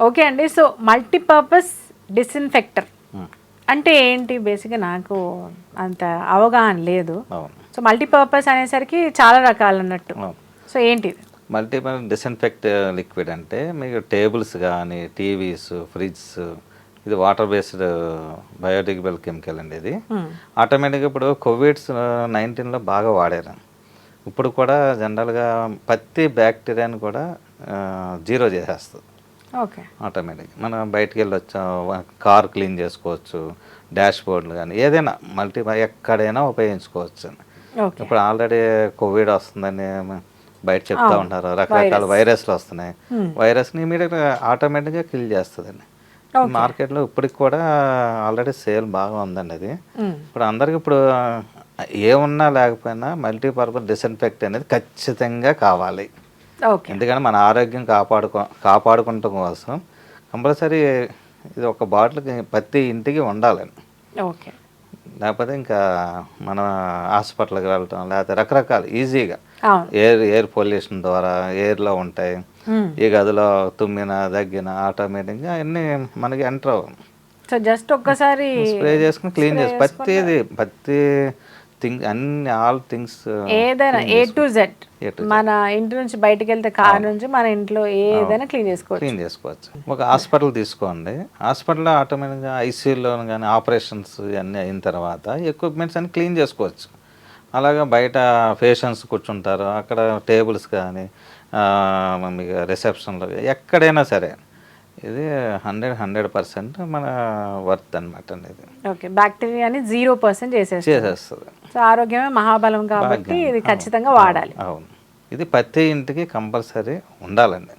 Okay అండి. So multipurpose డిస్ఇన్ఫెక్టర్ అంటే ఏంటి? బేసిక్గా నాకు అంత అవగాహన లేదు. సో మల్టీపర్పస్ అనేసరికి చాలా రకాలు అన్నట్టు. సో ఏంటి మల్టీపర్ డిస్ఇన్ఫెక్ట్ లిక్విడ్ అంటే మీకు టేబుల్స్ కానీ, టీవీస్, ఫ్రిడ్జ్, ఇది వాటర్ బేస్డ్ బయోడిగ్రేడబుల్ కెమికల్ అండి. ఇది ఆటోమేటిక్గా ఇప్పుడు కోవిడ్-19లో బాగా వాడారు. ఇప్పుడు కూడా జనరల్గా ప్రతి బ్యాక్టీరియాని కూడా జీరో చేసేస్తుంది ఓకే ఆటోమేటిక్. మనం బయటికి వెళ్ళి వచ్చాం, కార్ క్లీన్ చేసుకోవచ్చు, డాష్ బోర్డులు కానీ ఏదైనా ఎక్కడైనా ఉపయోగించుకోవచ్చు. ఇప్పుడు ఆల్రెడీ కోవిడ్ వస్తుందని బయట చెప్తా ఉంటారు, రకరకాల వైరస్లు వస్తున్నాయి. వైరస్ని ఇమీడియట్గా ఆటోమేటిక్గా కిల్ చేస్తుందండి. మార్కెట్లో ఇప్పటికి కూడా ఆల్రెడీ సేల్ బాగా ఉందండి అది. ఇప్పుడు అందరికి ఇప్పుడు ఏమున్నా లేకపోయినా మల్టీపర్పస్ డిస్ఇన్ఫెక్ట్ అనేది ఖచ్చితంగా కావాలి. ఎందుకంటే మన ఆరోగ్యం కాపాడుకుంటాం కోసం కంపల్సరీ ఇది ఒక బాటిల్కి ప్రతి ఇంటికి ఉండాలండి. ఓకే లేకపోతే ఇంకా మన హాస్పిటల్కి వెళ్ళటం, లేకపోతే రకరకాల ఈజీగా ఎయిర్ పొల్యూషన్ ద్వారా ఎయిర్లో ఉంటాయి. ఈ గదిలో తుమ్మిన దగ్గిన ఆటోమేటిక్గా అన్నీ మనకి ఎంటర్ అవ్వం. సో జస్ట్ ఒక్కసారి స్ప్రే చేసుకుని క్లీన్ చేసి ప్రతి థింగ్ అన్ని ఆల్ థింగ్స్ ఏదైనా A to Z మన ఇంటి నుంచి బయటకు వెళ్తే కార్ నుంచి మన ఇంట్లో ఏదైనా క్లీన్ చేసుకోవచ్చు. ఒక హాస్పిటల్ తీసుకోండి, హాస్పిటల్లో ఆటోమేటిక్గా ఐసీయూలో కానీ ఆపరేషన్స్ ఇవన్నీ అయిన తర్వాత ఎక్విప్మెంట్స్ అన్ని క్లీన్ చేసుకోవచ్చు. అలాగా బయట పేషెంట్స్ కూర్చుంటారు, అక్కడ టేబుల్స్ కానీ మీకు రిసెప్షన్లో ఎక్కడైనా సరే ఇది 100% మన వర్త్ అనమాట అండి. ఇది ఓకే బ్యాక్టీరియాని 0% చేసేస్తుంది. సో ఆరోగ్యమే మహాబలం కాబట్టి ఇది ఖచ్చితంగా వాడాలి. అవును, ఇది ప్రతి ఇంటికి కంపల్సరీ ఉండాలండి.